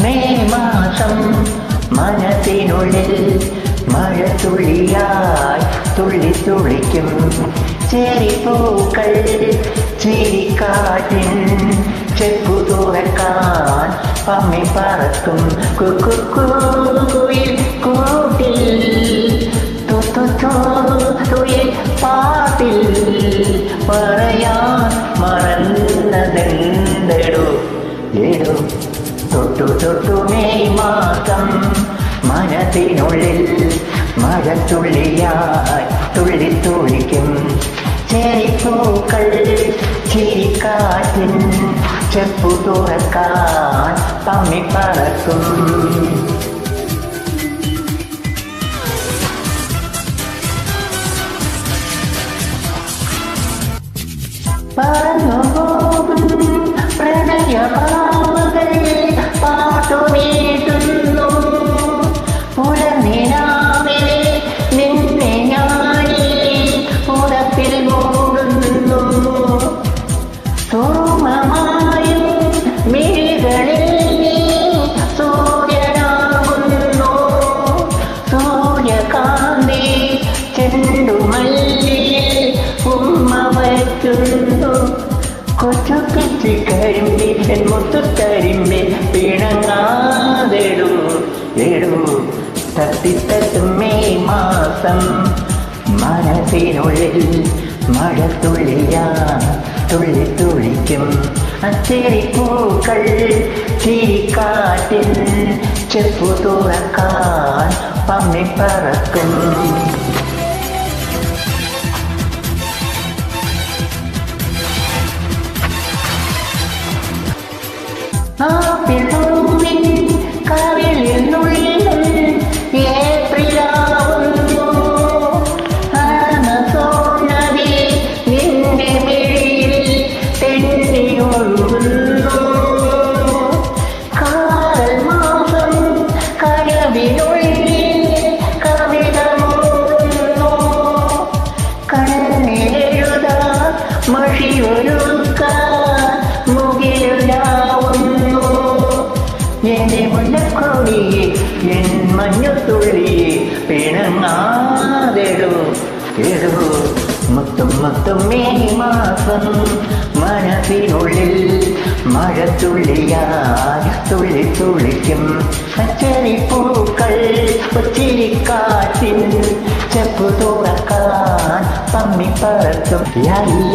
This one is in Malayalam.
മെയ് മാസം മനസ്സിനുള്ളിൽ മഴത്തുള്ളിയായി തുള്ളി തുള്ളിക്കും ചെറിപ്പൂക്കൾ ചിരിക്കാറ്റിൻ ചെപ്പു തുറക്കാൻ പമ്മി പറക്കും കുയിൽ കൂട്ടിൽ തുയിൽ പാട്ടിൽ പറയാൻ മറന്നതെന്തടോ ഏടോ തൊട്ടു മെയ് മാസം മനസ്സിനുള്ളിൽ മഴത്തുള്ളിയായി തുള്ളി തുള്ളിക്കും ചെറിപ്പൂക്കൾ ചിരിക്കാറ്റിൻ ചെപ്പു തുറക്കാൻ പമ്മി പറക്കും പറന്നു പോകും പ്രണയപാവകൾ പാട്ടുമേറ്റുന്നു പുലർനിലാവിലെ നിന്നെ ഞാനീ ഉറപ്പിൽ മൂടുന്നു സോമമായും മിഴികളിൽ നീ സൂര്യനാകുന്നു സൂര്യകാന്തി ചെണ്ടുമല്ലിയിൽ ഉമ്മ വയ്ക്കുന്നു കൊച്ചു പിച്ചിക്കരിമ്പിൻ മുത്തുക്കരിമ്പി പിണങ്ങാതെടൂ തട്ടിത്തട്ടും മെയ് മാസം മനസ്സിനുള്ളിൽ മഴത്തുള്ളിയാ തുള്ളി തുള്ളിക്കും ചെറിപ്പൂക്കൾ ചിരിക്കാറ്റിൽ ചെപ്പു തുറക്കാൻ പമ്മി പറക്കും ആപ്പിൾപ്പൂവിൻ കവിളിൽ നുള്ളിലും ഏപ്രിലാവുന്നു ആമസോണവി നിന്റെ മിഴിയിൽ തെന്നിയൊഴുകുന്നു കാൽ മാസം കടവിനുള്ളിൽ കവിത മൂടുന്നു കണ്ണിലെഴുതാ മഷിയൊരുക്കാൻ മുകിലുണ്ടാവുന്നു എന്റെ മുല്ലക്കൊടിയെ എൻ മഞ്ഞത്തുള്ളിയെ പിണങ്ങാതെടൂ മുത്തും മെയ് മാസം മനസ്സിനുള്ളിൽ മഴത്തുള്ളിയായി തുള്ളി തുള്ളിക്കും ചെറിപ്പൂക്കൾ ചിരിക്കാറ്റിൻ ചെപ്പു തുറക്കാൻ പമ്മി പറക്കും യായി